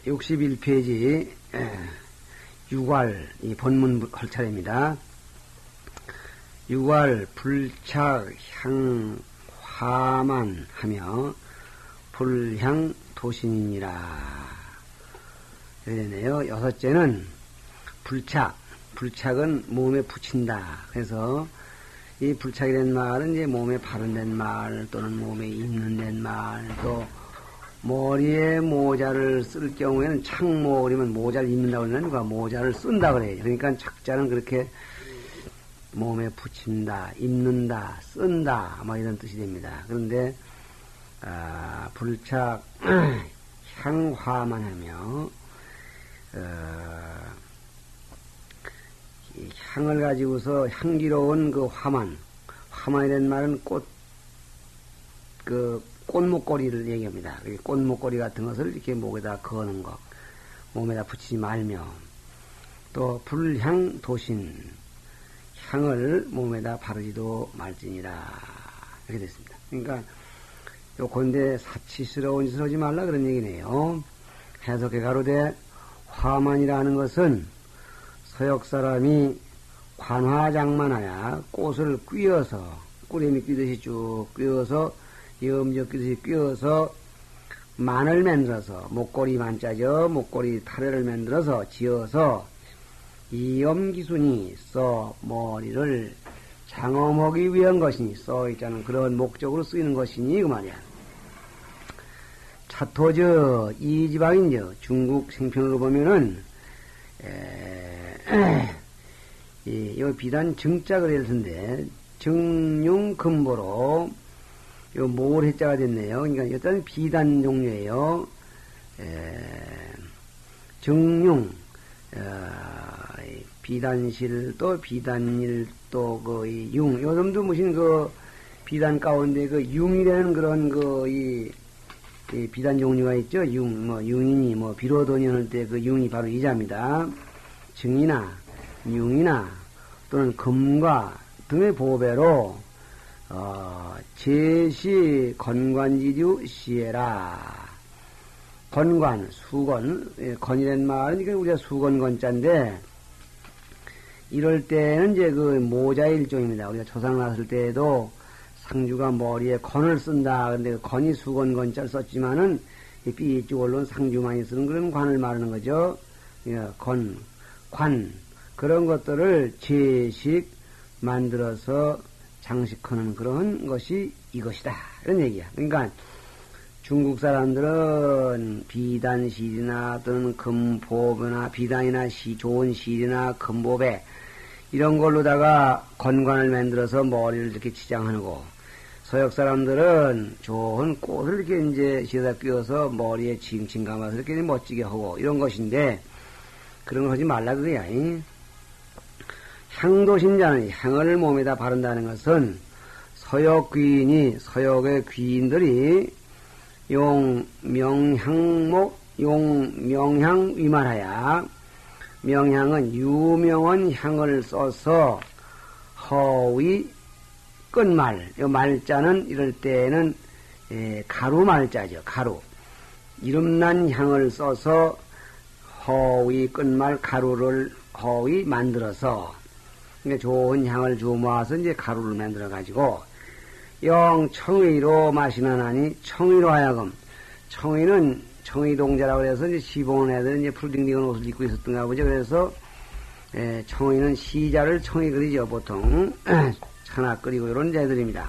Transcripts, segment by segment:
61페이지 6월 이 본문 할 차례입니다. 6월 불착 향 화만 하며 불향 도신이니라. 이러네요. 여섯째는 불착. 불착은 몸에 붙인다. 그래서 이 불착이라는 말은 이제 몸에 바른된 말 또는 몸에 입는된 말 또 머리에 모자를 쓸 경우에는 착모 그러면 모자를 입는다고 그러면 누가 모자를 쓴다 그래요. 그러니까 착자는 그렇게 몸에 붙인다, 입는다, 쓴다 뭐 이런 뜻이 됩니다. 그런데 불착 향화만 하며 이 향을 가지고서 향기로운 그 화만이라는 말은 꽃목걸이를 얘기합니다. 꽃목걸이 같은 것을 이렇게 목에다 거는 것, 몸에다 붙이지 말며, 또 불향 도신, 향을 몸에다 바르지도 말지니라. 이렇게 됐습니다. 그러니까, 요건데 사치스러운 짓을 하지 말라 그런 얘기네요. 해석해 가로되, 화만이라는 것은 서역 사람이 관화장만하야 꽃을 꿰어서, 꾸레미 꿰듯이 쭉 꿰어서, 염적 꿰듯이 꿰어서 만을 만들어서 목걸이 만짜죠. 목걸이 타래를 만들어서 지어서 이염기순이 써 머리를 장엄하기 위한 것이니 써 있자는 그런 목적으로 쓰이는 것이니 그 말이야. 차토저 이 지방인저 중국 생편으로 보면은 이 비단 정자 그럴 텐데 정용 금보로 요 모래자가 됐네요. 그러니까 일단 비단 종류예요. 정용, 비단실 또 비단일 또 그 융. 요즘도 무슨 그 비단 가운데 그 융이라는 그런 이 비단 종류가 있죠. 융, 뭐 융이니 뭐 비로돈이 할 때 그 융이 바로 이자입니다. 정이나 융이나 또는 금과 등의 보배로 제시 건관지류 시에라. 건관, 수건, 건이란 말은 이게 우리가 수건건자인데, 이럴 때는 이제 그 모자 일종입니다. 우리가 조상 났을 때에도 상주가 머리에 건을 쓴다. 근데 그 건이 수건건자를 썼지만은, 삐쭉 올라온 상주만이 쓰는 그런 관을 말하는 거죠. 관, 그런 것들을 제식 만들어서 장식하는 그런 것이 이것이다. 이런 얘기야. 그러니까 중국 사람들은 비단실이나 또는 금보배나 비단이나 좋은 실이나 금보배 이런 걸로다가 건관을 만들어서 머리를 이렇게 치장하고 서역 사람들은 좋은 꽃을 이렇게 이제 시에다 끼워서 머리에 칭칭 감아서 이렇게 멋지게 하고 이런 것인데 그런 거 하지 말라 그거야. 향도신자는 향을 몸에다 바른다는 것은 서역 귀인이 서역의 귀인들이 명향 위말하야 명향은 유명한 향을 써서 허위 끝말 요 말자는 이럴 때는 가루 말자죠. 가루 이름난 향을 써서 허위 끝말 가루를 허위 만들어서 그러니까 좋은 향을 주모아서 이제 가루를 만들어 가지고 영 청의로 마시나니 청의로 하여금 청의는 청의동자라고 해서 이제 시봉원 애들은 이제 푸딩딩한 옷을 입고 있었던가 보죠. 그래서 청의는 시자를 청의 그리죠. 보통 차나 끓이고 이런 자들입니다.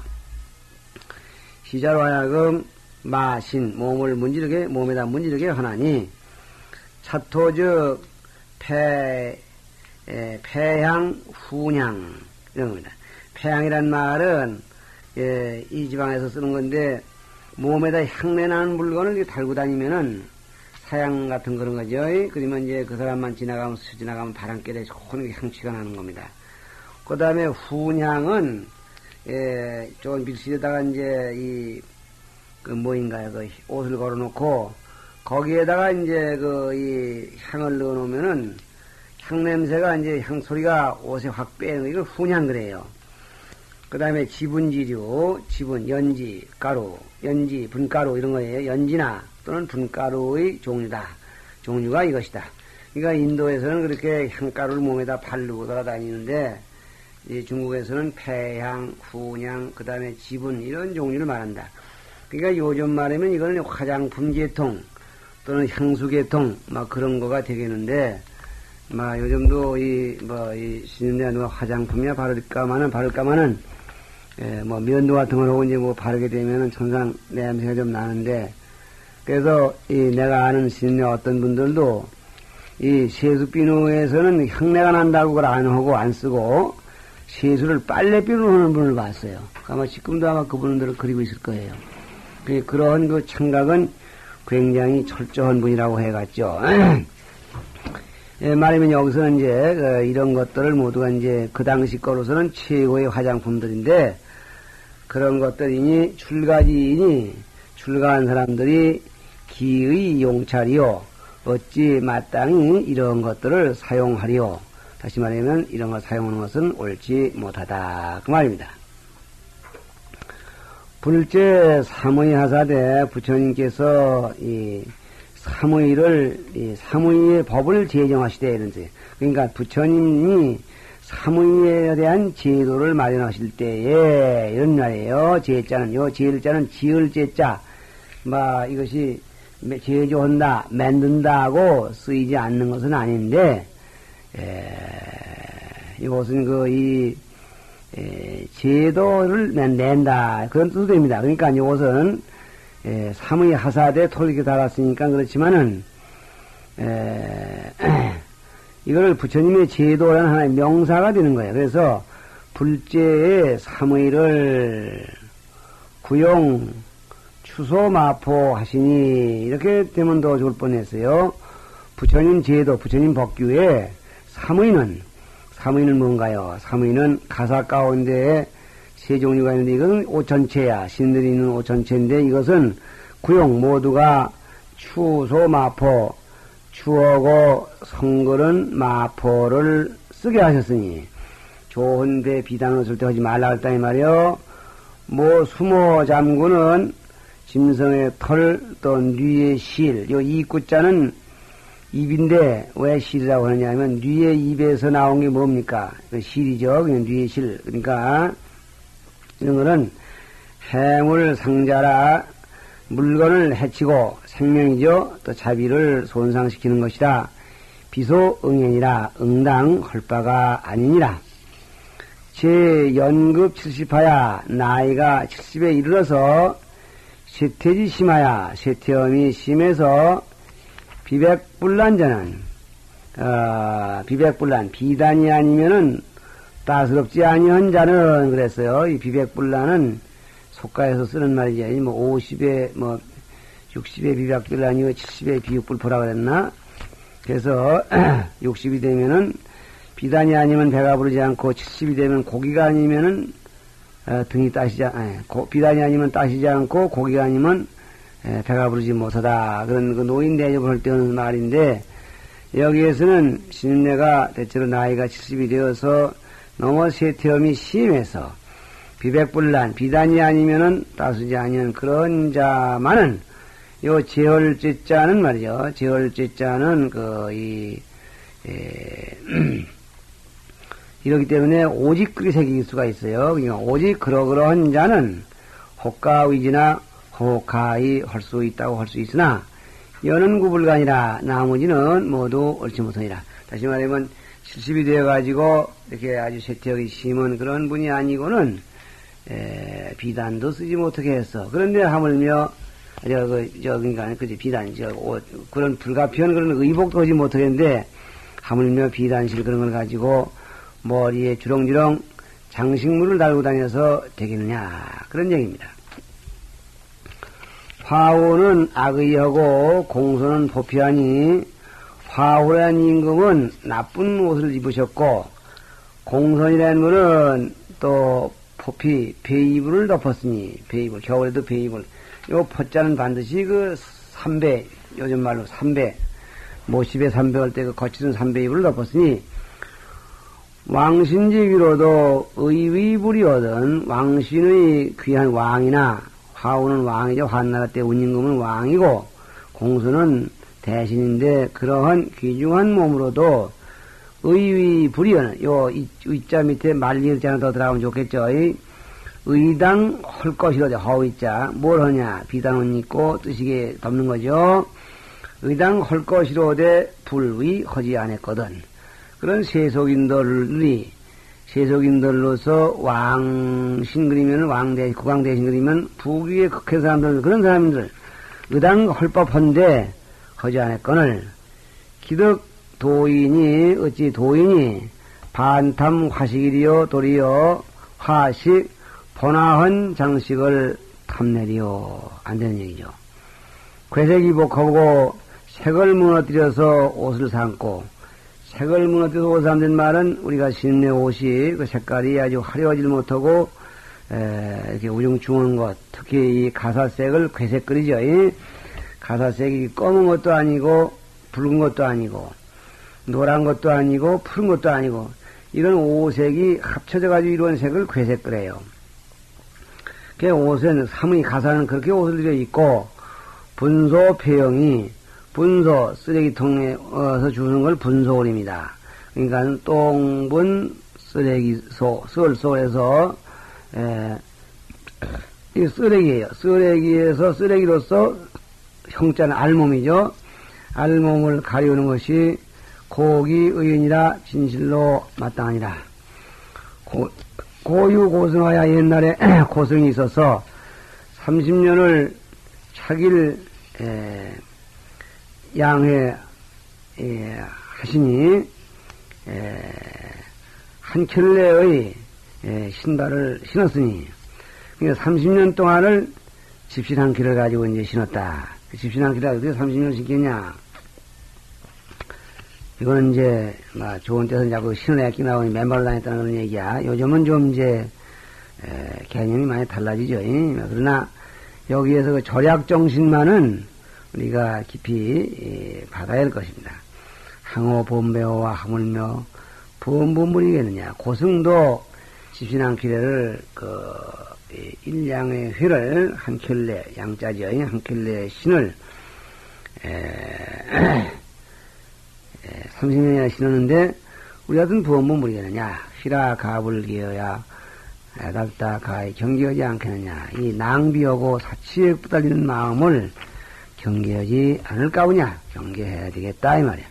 시자로 하여금 마신 몸을 문지르게 몸에다 문지르게 하나니 차토즉 폐향, 후향, 이런 겁니다. 폐향이란 말은, 이 지방에서 쓰는 건데, 몸에다 향내나는 물건을 이렇게 달고 다니면은, 사양 같은 그런 거죠. 그러면 이제 그 사람만 지나가면 바람결에 좋은 향취가 나는 겁니다. 그 다음에 후향은, 좋은 빌실에다가 이제 그 옷을 걸어놓고, 거기에다가 이제 이 향을 넣어놓으면은, 향냄새가 이제 향소리가 옷에 확 빼는 이걸 훈향 그래요. 그 다음에 지분지류, 연지, 가루, 연지, 분가루 이런 거예요. 연지나 또는 분가루의 종류다. 종류가 이것이다. 그러니까 인도에서는 그렇게 향가루를 몸에다 바르고 돌아다니는데 이 중국에서는 폐향, 후향, 그 다음에 지분 이런 종류를 말한다. 그러니까 요즘 말하면 이거는 화장품 계통 또는 향수 계통 막 그런 거가 되겠는데 막 요즘도 이 신인데 누가 화장품이야 바를까마는 뭐 면도 같은 걸 하고 이제 뭐 바르게 되면은 천상 냄새가 좀 나는데 그래서 이 내가 아는 신인네 어떤 분들도 이 세수비누에서는 향내가 난다고 그걸 안 하고 안 쓰고 세수를 빨래비누로 하는 분을 봤어요. 아마 지금도 아마 그분들을 그리고 있을 거예요. 그런 그 청각은 굉장히 철저한 분이라고 해갔죠. 예, 말하면 여기서는 이제 이런 것들을 모두가 이제 그 당시 거로서는 최고의 화장품들인데 그런 것들이니 출가지이니 출가한 사람들이 기의 용찰이요 어찌 마땅히 이런 것들을 사용하리요. 다시 말하면 이런 걸 사용하는 것은 옳지 못하다 그 말입니다. 불제 사무의하사대 부처님께서 이 사무의의 법을 제정하시되 이런지 그러니까 부처님이 사무의에 대한 제도를 마련하실 때에 이런 말이에요. 제자는 제일자는 지을 제자 이것이 제조한다 만든다고 쓰이지 않는 것은 아닌데 이것은 제도를 낸다 그런 뜻도 됩니다. 그러니까 이것은 사무의 하사대 토lik에 달았으니까 그렇지만은 이걸 부처님의 제도라는 하나의 명사가 되는 거예요. 그래서 불제의 사무의를 구용 추소 마포 하시니 이렇게 되면 더 좋을 뻔했어요. 부처님 제도 부처님 법규에 사무의는 뭔가요? 사무의는 가사 가운데 세 종류가 있는데 이것은 오천체야. 신들이 있는 오천체인데 이것은 구용 모두가 추소 마포 추하고 성글은 마포를 쓰게 하셨으니 좋은 데 비단을 쓸 때 하지 말라 했다니 말이요. 수모 잠구는 짐승의 털 또 뉘의 실 요 이구자는 입인데 왜 실이라고 하느냐면 뉘의 입에서 나온 게 뭡니까? 실이죠. 그냥 뉘의 실. 그러니까 이런 거는 해물 상자라 물건을 해치고 생명이죠. 또 자비를 손상시키는 것이다. 비소 응행이라 응당 할 바가 아니니라. 제 연급 70하야 나이가 70에 이르러서 쇠퇴지 심하야 쇠퇴염이 심해서 비백불난자는 비백불난 비단이 아니면은 따스럽지 아니한 자는 그랬어요. 이 비백불난은 속가에서 쓰는 말이지. 50에 60에 비백불난이고 70에 비육불포라 그랬나? 그래서 60이 되면은 비단이 아니면 배가 부르지 않고 70이 되면 고기가 아니면은 등이 비단이 아니면 따시지 않고 고기가 아니면 배가 부르지 못하다. 그런 그 노인 대접을 할 때 하는 말인데 여기에서는 신인네가 대체로 나이가 70이 되어서 너무 쇠퇴염이 심해서 비백불난 비단이 아니면은 따수지 아니한 그런 자만은 요 제월제자는 말이죠. 제월제자는 이러기 때문에 오직 그리 새길 수가 있어요. 그러니까 오직 그러한 자는 혹가위지나 혹가이 할 수 있다고 할 수 있으나 여는 구불가니라 나머지는 모두 옳지 못하니라. 다시 말하면 70이 되어가지고 이렇게 아주 쇠퇴역이 심한 그런 분이 아니고는 비단도 쓰지 못하게 했어. 그런데 하물며 그러니까 비단 그런 불가피한 그런 의복도 하지 못하겠는데 하물며 비단실 그런 걸 가지고 머리에 주렁주렁 장식물을 달고 다녀서 되겠느냐 그런 얘기입니다. 화우는 악의하고 공소는 보피하니 화우란 임금은 나쁜 옷을 입으셨고 공손이라는 분은 또 포피 베이불을 덮었으니 베이불 겨울에도 베이불 요 포자는 반드시 그 삼배 요즘 말로 삼배 모십에 삼배 할 때 그 거칠은 삼배이불을 덮었으니 왕신지 위로도 의위불이거든 왕신의 귀한 왕이나 화우는 왕이죠. 한나라 때 운임금은 왕이고 공수는 대신인데 그러한 귀중한 몸으로도 의위불이여는 요 의자 밑에 말리지 않아 더 들어가면 좋겠죠. 의당 할 것이로되 허의자 뭘 하냐 비단옷 입고 뜨시게 덮는 거죠. 의당 할 것이로되 불의 하지 않았거든. 그런 세속인들로서 왕신 그리면 국왕 대신 그리면 부귀에 극한 사람들 그런 사람들 의당 할 법한데 하지 않았거늘 기득 도인이 어찌 도인이 반탐 화식이리요 도리요 화식 번화한 장식을 탐내리요 안 되는 얘기죠. 괴색이복하고 색을 무너뜨려서 옷을 삼고 색을 무너뜨려서 옷을 삼는 말은 우리가 신내 옷이 그 색깔이 아주 화려하지 못하고 이렇게 우중충한 것 특히 이 가사색을 괴색거리죠. 이 가사색이 검은 것도 아니고 붉은 것도 아니고 노란 것도 아니고 푸른 것도 아니고 이런 오색이 합쳐져 가지고 이런 색을 괴색거려요. 그 옷은 사무이 가사는 그렇게 옷을 들여 입고 분소 폐영이 분소 쓰레기통에서 주는 걸 분소울입니다. 그러니까 똥분 쓰레기소 썰소에서 이 쓰레기예요. 쓰레기에서 쓰레기로서 형자는 알몸이죠. 알몸을 가리우는 것이 고기 의인이라 진실로 마땅하니라. 고유고승하야 옛날에 고승이 있어서 30년을 차길 양해 하시니 한 켤레의 신발을 신었으니 그러니까 30년 동안을 집신 한 켤레를 가지고 이제 신었다. 그 집신 한 켤레를 어떻게 30년을 신겠냐? 이거는 이제 좋은 때서 자꾸 신을 애끼 나오니 맨발로 다녔다는 그런 얘기야. 요즘은 좀 이제 개념이 많이 달라지죠. 그러나 여기에서 그 절약 정신만은 우리가 깊이 받아야 할 것입니다. 항호 범배호와 하물며 범범물이겠느냐. 고승도 집신 한 켤레를 일량의 휘를 한 켤레 양자죠. 한 켤레 신을 30년이나 신었는데 우리 같은 부원분 무리겠느냐. 휘라 가불 기어야 애답다 가히 경계하지 않겠느냐. 이 낭비하고 사치에 부달리는 마음을 경계하지 않을까보냐. 경계해야 되겠다 이 말이야.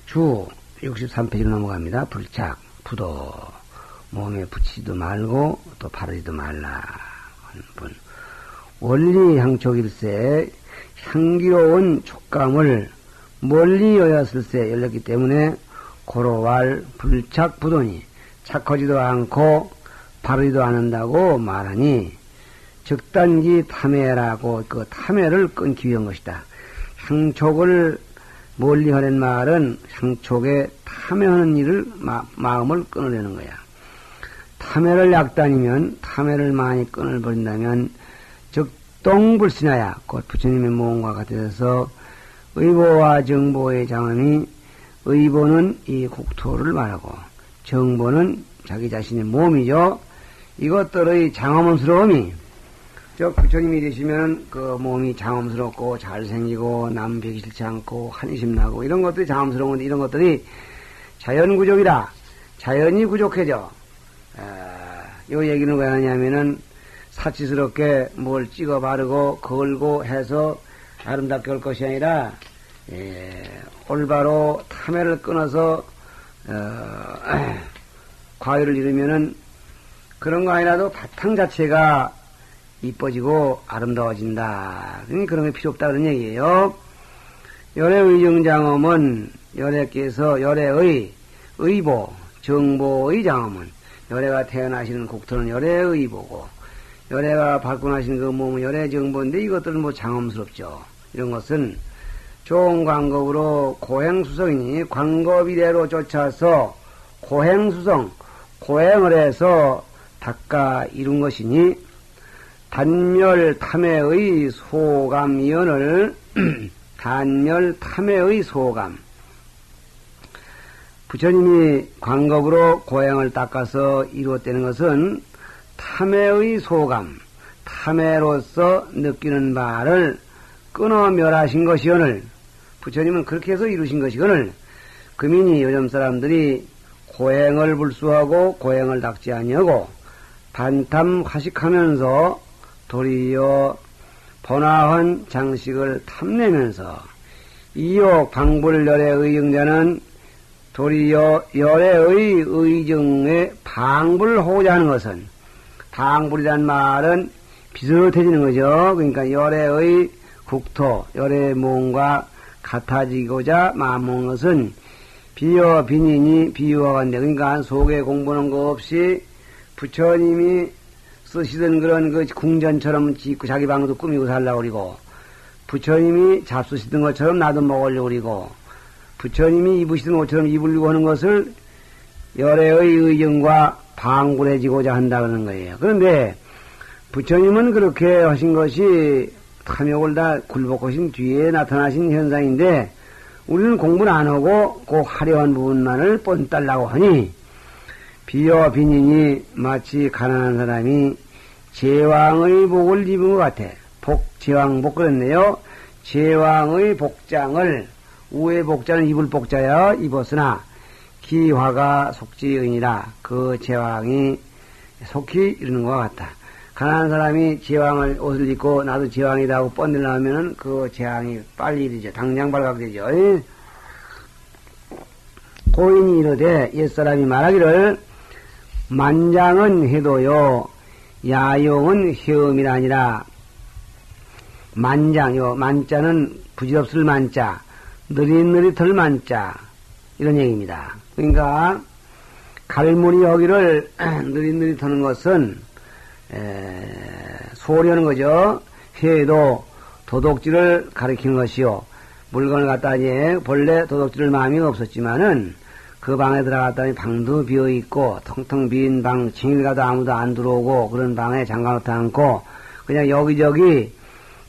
주 63페이지로 넘어갑니다. 불착 부도 몸에 붙이지도 말고 또 바르지도 말라 하는 분. 원리 향촉일세 향기로운 촉감을 멀리 여였을세 열렸기 때문에 고로왈 불착 부도니 착하지도 않고 바르지도 않는다고 말하니 적단기 탐해라고 그 탐해를 끊기 위한 것이다. 향촉을 멀리 하는 말은 향촉에 탐해하는 일을 마음을 끊으려는 거야. 탐해를 약단이면 탐해를 많이 끊어버린다면 적동불신하야 곧 부처님의 모험과 같아서 의보와 정보의 장엄이 의보는 이 국토를 말하고 정보는 자기 자신의 몸이죠. 이것들의 장엄스러움이 저 부처님이 되시면 그 몸이 장엄스럽고 잘생기고 남 뵈기 싫지 않고 한심 나고 이런 것들이 장엄스러운 건데 이런 것들이 자연구족이라 자연이 부족해져. 요 얘기는 왜 하냐면은 사치스럽게 뭘 찍어 바르고 걸고 해서 아름답게 할 것이 아니라 올바로 탐해를 끊어서 과유를 이루면은 그런 거 아니라도 바탕 자체가 이뻐지고 아름다워진다. 그러니까 그런 게 필요 없다 그런 얘기예요. 열애의 정장엄은 열애께서 열애의 의보 정보의 장엄은 열애가 태어나시는 국토는 열애의 의보고 열애가 발군하시는 그 몸은 열애의 정보인데 이것들은 뭐 장엄스럽죠. 이런 것은 좋은 광겁으로 고행수성이니 광겁 이대로 쫓아서 고행수성 고행을 해서 닦아 이룬 것이니 단멸 탐해의 소감이언을 단멸 탐해의 소감 부처님이 광겁으로 고행을 닦아서 이루었다는 것은 탐해의 소감 탐해로서 느끼는 바를 끊어 멸하신 것이오늘 부처님은 그렇게 해서 이루신 것이거늘 금인이 요즘 사람들이 고행을 불수하고 고행을 닦지 아니하고 반탐 화식하면서 도리어 번화한 장식을 탐내면서 이욕 방불열의 의증자는 도리어 열의 의증에 방불하고자 하는 것은 방불이란 말은 비슷해지는 거죠. 그러니까 열의 국토, 열의 몸과 같아지고자 마음먹는 것은 비여 빈인이 비유와 같네. 그러니까 속에 공부하는 거 없이 부처님이 쓰시던 그런 그 궁전처럼 짓고 자기 방도 꾸미고 살라고 그러고 부처님이 잡수시던 것처럼 나도 먹으려고 그러고 부처님이 입으시던 옷처럼 입으려고 하는 것을 열애의 의정과 방불해지고자 한다는 거예요. 그런데 부처님은 그렇게 하신 것이 탐욕을 다 굴복하신 뒤에 나타나신 현상인데 우리는 공부를 안 하고 그 화려한 부분만을 뽐달라고 하니 비여 빈인이 마치 가난한 사람이 제왕의 복을 입은 것 같아. 제왕복 그랬네요. 제왕의 복장을 우의 복장을 입을 복자야 입었으나 기화가 속지의니라 그 제왕이 속히 이르는 것 같다. 가난한 사람이 제왕을 옷을 입고 나도 제왕이다 하고 뻔들 나오면은 그 제왕이 빨리 이르죠. 당장 발각되죠. 고인이 이르되 옛사람이 말하기를 만장은 해도요 야용은 헤엄이라 아니라 만장요 만자는 부질없을 만자 느릿느릿할 만자 이런 얘기입니다. 그러니까 갈무리 여기를 느릿느릿하는 것은 소리하는 거죠. 회도 도둑질을 가리키는 것이요. 물건을 갖다니 본래 도둑질을 마음이 없었지만은 그 방에 들어갔더니 방도 비어있고 텅텅 빈 방 층일 가도 아무도 안 들어오고 그런 방에 잠가놓지 않고 그냥 여기저기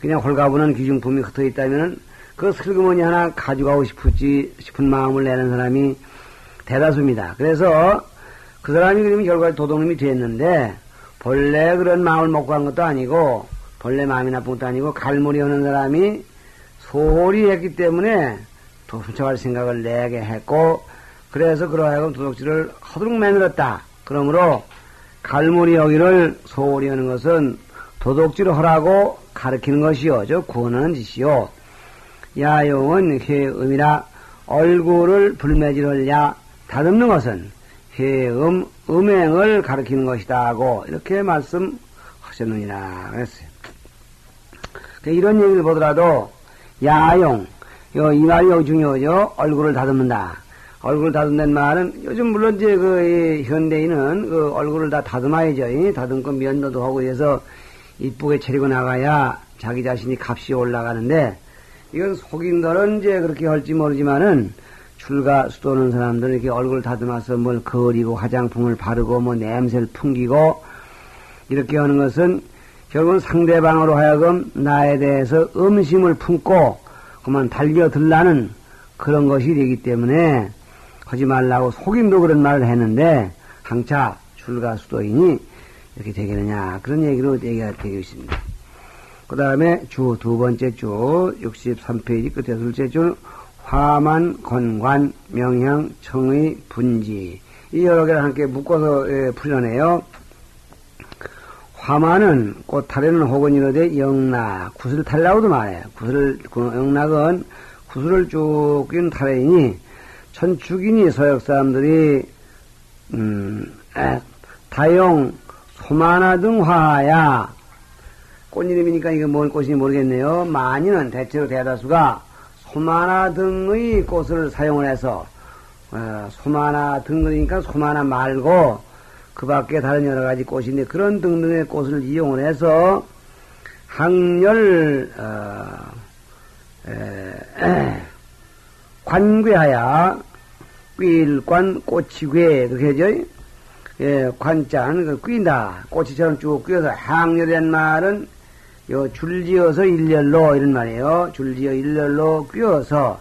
그냥 홀가분한 귀중품이 흩어 있다면은 그 슬그머니 하나 가져가고 싶은 마음을 내는 사람이 대다수입니다. 그래서 그 사람이 그러면 결과에 도둑놈이 됐는데 본래 그런 마음을 먹고 간 것도 아니고 본래 마음이 나쁜 것도 아니고 갈무리 하는 사람이 소홀히 했기 때문에 훔쳐갈 생각을 내게 했고 그래서 그러하여금 도둑질을 허드룩 매늘었다. 그러므로 갈무리 여기를 소홀히 하는 것은 도둑질을 하라고 가르치는 것이요. 저 구원하는 짓이요. 야용은 회음이라 얼굴을 불매질하려 다듬는 것은 회음, 음행을 가르치는 것이다 하고 이렇게 말씀하셨느니라 그랬어요. 이런 얘기를 보더라도 야용, 이 말이 여기 중요하죠. 얼굴을 다듬는다. 얼굴을 다듬는 말은 요즘 물론 이제 그 현대인은 그 얼굴을 다 다듬어야죠. 다듬고 면도도 하고 해서 이쁘게 차리고 나가야 자기 자신이 값이 올라가는데 이건 속인들은 이제 그렇게 할지 모르지만은 출가 수도는 사람들은 이렇게 얼굴 다듬어서 뭘 그리고 화장품을 바르고 뭐 냄새를 풍기고 이렇게 하는 것은 결국은 상대방으로 하여금 나에 대해서 음심을 품고 그만 달려들라는 그런 것이 되기 때문에 하지 말라고 속임도 그런 말을 했는데 항차 출가 수도인이 이렇게 되겠느냐 그런 얘기로 얘기가 되고 있습니다. 그 다음에 주 두 번째 주 63페이지 끝에 둘째 줄 화만, 건관, 명향, 청의, 분지 이 여러 개를 함께 묶어서 풀어내요. 화만은 꽃탈에는 혹은 이르되 영락, 구슬 탈라고도 말해요. 영락은 구슬을 쭉 낀 탈이니 천축이니 서역 사람들이 다용, 소마나 등 화야 꽃 이름이니까 이게 뭔 꽃인지 모르겠네요. 많이는 대체로 대다수가 소마나 등의 꽃을 사용을 해서 소마나 등 그러니까 소마나 말고 그 밖에 다른 여러 가지 꽃인데 그런 등등의 꽃을 이용을 해서 항열 관괴하야 꿰일관 꽃이괴 그렇게 하죠. 예, 관자는 그 꿰인다. 꽃이처럼 쭉 꿰어서 항열이란 말은 요 줄지어서 일렬로 이런 말이에요. 줄지어 일렬로 꿰어서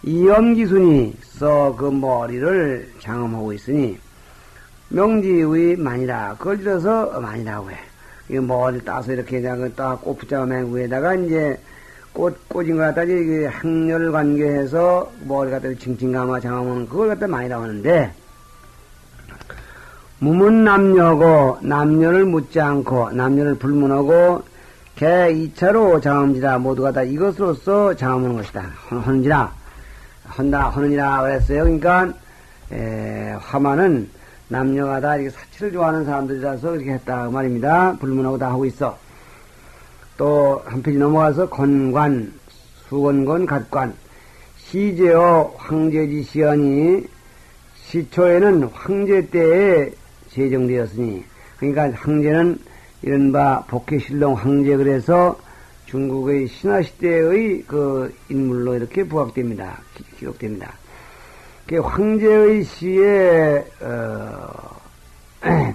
이염기순이 써 그 머리를 장엄하고 있으니 명지의 만이라 그걸 들어서 만이라고 해. 이 머리 따서 이렇게 그냥 딱 꽃 붙잡아 맨 위에다가 이제 꽂은 거 갖다 이게 행렬 관계해서 머리 갖다 칭칭 감아 장하면 그걸 갖다 많이 나오는데, 무문 남녀고 남녀를 묻지 않고 남녀를 불문하고 개 2차로 장엄지라 모두가 다 이것으로서 장엄하는 것이다. 하는지라 하느니라 그랬어요. 그러니까 화마는 남녀가 다 이렇게 사치를 좋아하는 사람들이라서 그렇게 했다 그 말입니다. 불문하고 다 하고 있어. 또 한편이 넘어가서 건관, 수건건, 갓관, 시제어 황제지 시연이 시초에는 황제 때에 제정되었으니, 그러니까 황제는 이른바 복해신동 황제 그래서 중국의 신화시대의 그 인물로 이렇게 부각됩니다. 기록됩니다. 그 황제의 시에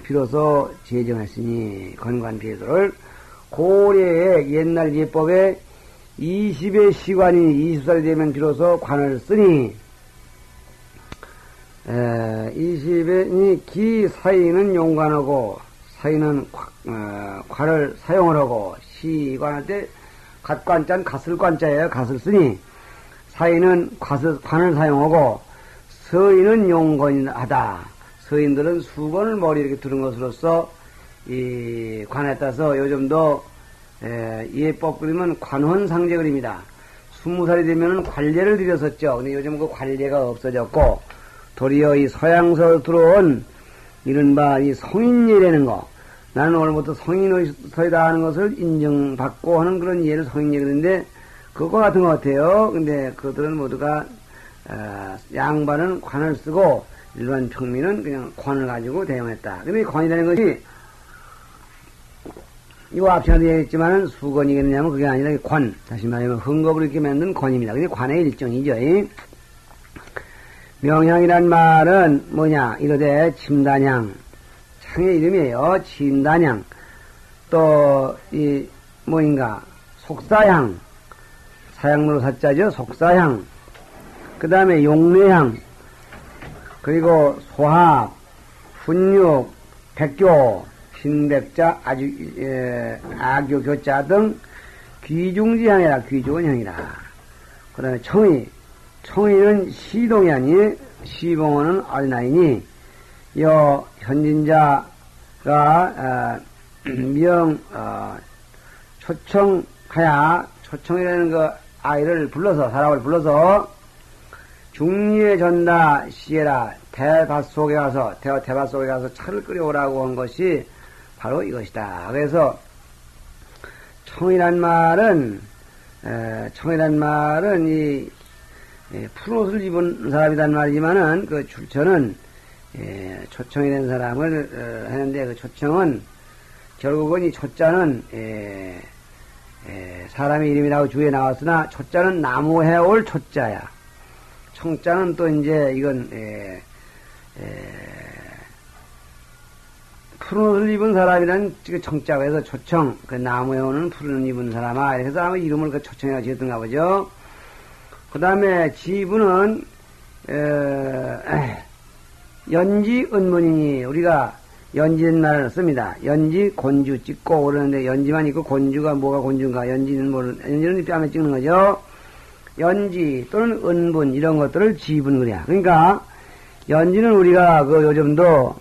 비로소 제정했으니 건관비도를 고려의 옛날 예법에 20의 시관이 20살이 되면 비로소 관을 쓰니 20의 기 사이는 용관하고 사이는 관을 사용을 하고 시관할 때 갓관자는 갓을관자예요. 갓을 쓰니 사이는 관을 사용하고 서인은 용건하다. 서인들은 수건을 머리에 이렇게 두른 것으로서 이 관에 따라서 요즘도 예법 그리면 관혼상제 그립니다. 20살이 되면 관례를 들였었죠. 근데 요즘 그 관례가 없어졌고 도리어 이 서양서 들어온 이른바 이 성인예라는 거, 나는 오늘부터 성인의서이다 하는 것을 인정받고 하는 그런 예를 성인예 그러는데 그거 같은 것 같아요. 근데 그들은 모두가 양반은 관을 쓰고 일반 평민은 그냥 관을 가지고 대응했다. 근데 관이라는 것이 이 앞에도 얘기했지만은 수건이겠느냐면 그게 아니라 관, 다시 말하면 흥겁을 이렇게 만든 관입니다. 그게 관의 일종이죠. 명향이란 말은 뭐냐? 이러되 침단향, 창의 이름이에요. 침단향. 또 이 뭐인가? 속사향, 사향으로 사자죠. 속사향. 그 다음에 용례향, 그리고 소합, 훈육, 백교, 신백자, 아교, 교자 등 귀중지향이라, 귀중원향이라. 그 다음에 청의는 시동이 아니, 시봉어는 어린아이니, 현진자가, 초청이라는 그 아이를 불러서, 사람을 불러서, 중리에 전다 시에라, 대밭 속에 가서 차를 끓여오라고 한 것이 바로 이것이다. 그래서, 청이란 말은 푸른 옷을 입은 사람이란 말이지만은, 그 출처는, 초청이 된 사람을 하는데, 그 초청은, 결국은 이 초자는, 사람의 이름이라고 주에 나왔으나, 초자는 나무해 올 초자야. 청자는 또 이제, 이건, 푸른 옷을 입은 사람이란 청자가 해서 초청, 그 나무에 오는 푸른 옷 입은 사람아. 그래서 아마 이름을 그 초청이라고 지었던가 보죠. 그 다음에 지부는, 연지 은문이니, 우리가 연지는 말을 씁니다. 연지, 곤주 찍고 그러는데 연지만 있고 곤주가 뭐가 곤주인가? 연지는 뺨에 찍는 거죠. 연지 또는 은분 이런 것들을 지분 그래야. 그러니까 연지는 우리가 그 요즘도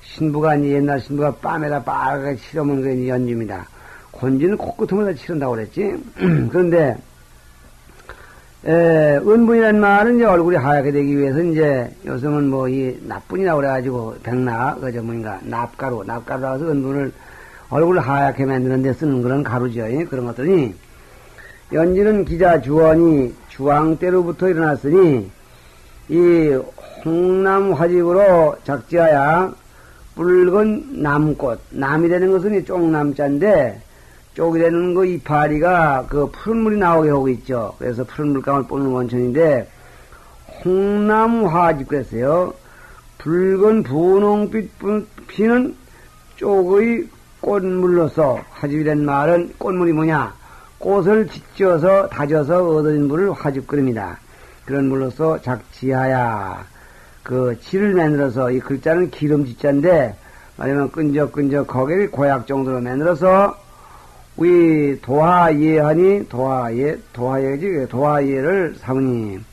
신부가 옛날 신부가 뺨에다 빨갛게 칠하면 그게 연지입니다. 곤지는 코끝으로다 칠한다고 그랬지. 그런데 은분이라는 말은 이제 얼굴이 하얗게 되기 위해서 이제 요즘은 뭐 이 납분이라고 그래가지고 백납 그저 뭐인가 납가루라고 해서 은분을 얼굴을 하얗게 만드는 데 쓰는 그런 가루죠. 그런 것들이 연지는 기자 주원이 주왕 때로부터 일어났으니 이 홍남 화집으로 작지하야 붉은 남꽃, 남이 되는 것은 이 쪽남자인데 쪽이 되는 그 이파리가 그 푸른 물이 나오게 하고 있죠. 그래서 푸른 물감을 뽑는 원천인데 홍남 화집 그랬어요. 붉은 분홍빛 피는 쪽의 꽃물로서 화집이란 말은 꽃물이 뭐냐? 꽃을 지져서 다져서 얻어진 물을 화집 그립니다. 그런 물로서 작지하야 그 지를 만들어서 이 글자는 기름지자인데 아니면 끈적끈적 거기에 고약 정도로 만들어서 우리 도화예하니 도화예를 사모님.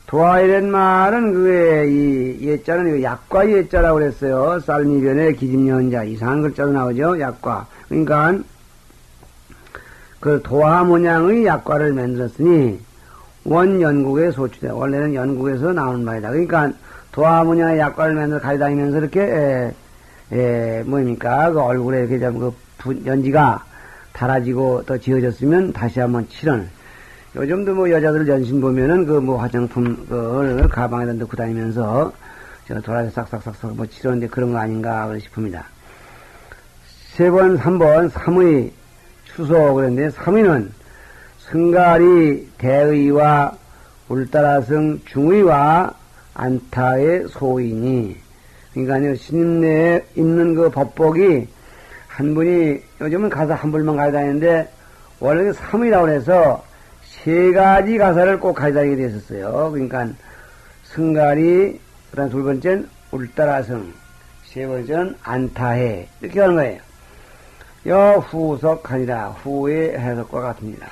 도화예란 말은 그게 이 예자는 약과 예자라고 그랬어요. 쌀미변에 기집년자 이상한 글자도 나오죠. 약과. 그러니까 그 도화 모양의 약과를 만들었으니 원연국에 소추돼. 원래는 연국에서 나오는 말이다. 그러니까 도화 모양의 약과를 만들어 가져다니면서 이렇게 뭡니까? 그 얼굴에 이렇게 그 연지가 달아지고 또 지어졌으면 다시 한번 칠은. 요즘도 뭐 여자들 연신 보면은 그 뭐 화장품 그걸 가방에다 넣고 다니면서 저 돌아서 싹싹싹싹 뭐 칠하는데 그런 거 아닌가 싶습니다. 3번, 3번, 3의 추소 그랬는데 3위는 승가리 대의와 울따라성 중의와 안타의 소인이. 그러니까 스님네에 있는 그 법복이 한 분이 요즘은 가사 한 불만 가져다니는데 원래 3위라고 해서 3가지 가사를 꼭 가져다니게 됐었어요. 그러니까 승가리, 그 다음 2번째는 울따라성, 3번째는 안타해 이렇게 하는 거예요. 후석하니라 후의 해석과 같습니다.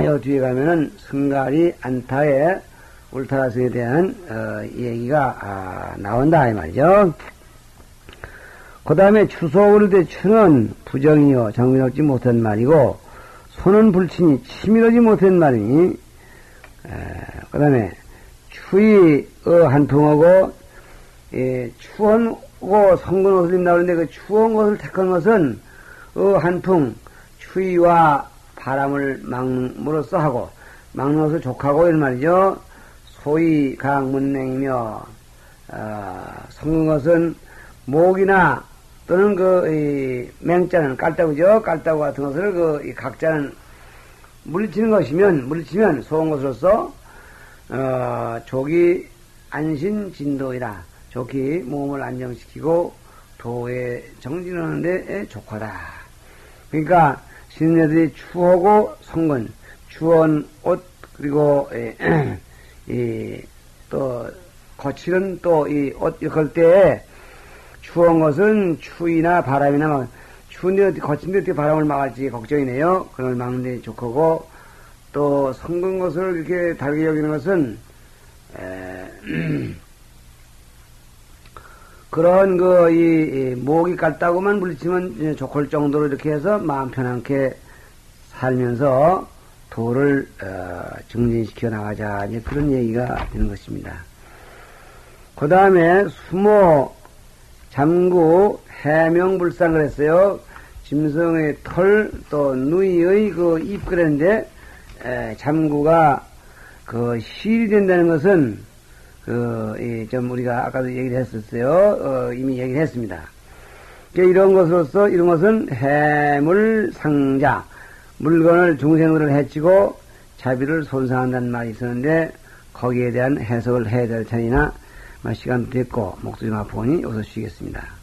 요 뒤에 가면은 승가리, 안타해, 울타라성에 대한 얘기가 나온다 이 말이죠. 그 다음에 추소를 대 추는 부정이요 정밀하지 못한 말이고 소는 불친이 치밀하지 못한 말이니 그 다음에 추의 한풍하고 추원고 성근 옷을 입는다 그러는데 그 추원 것을 택한 것은 한풍 추위와 바람을 막음으로써 하고 막는 것을 족하고 이런 말이죠. 소위 강문맹이며 성근 것은 목이나 또는 맹자는 깔따구죠. 깔따구 같은 것을 각자는 물리치는 것이면, 물리치면 소은 것으로서, 족이 안신진도이라. 족이 몸을 안정시키고 도에 정진하는 데 족하다. 그러니까, 신인들이 추하고 성근, 추원 옷, 그리고, 또, 거칠은 또 이 옷, 이럴 때에 추운 것은 추위나 바람이나 막, 추운데 거친데 어떻게 바람을 막을지 걱정이네요. 그걸 막는데 좋고, 또 성근 것을 이렇게 다르게 여기는 것은, 그런 목이 깔다고만 물리치면 좋을 정도로 이렇게 해서 마음 편안하게 살면서 도를, 증진시켜 나가자. 이제 그런 얘기가 되는 것입니다. 그 다음에 수모, 잠구, 해명불상 그랬어요. 짐승의 털, 또 누이의 입 그랬는데, 잠구가 실이 된다는 것은, 좀 우리가 아까도 얘기를 했었어요. 이미 얘기를 했습니다. 이런 것으로서, 이런 것은 해물상자, 물건을 중생들을 해치고 자비를 손상한다는 말이 있었는데, 거기에 대한 해석을 해야 될 테니나, 시간도 됐고, 목소리가 아프니 여기서 쉬겠습니다.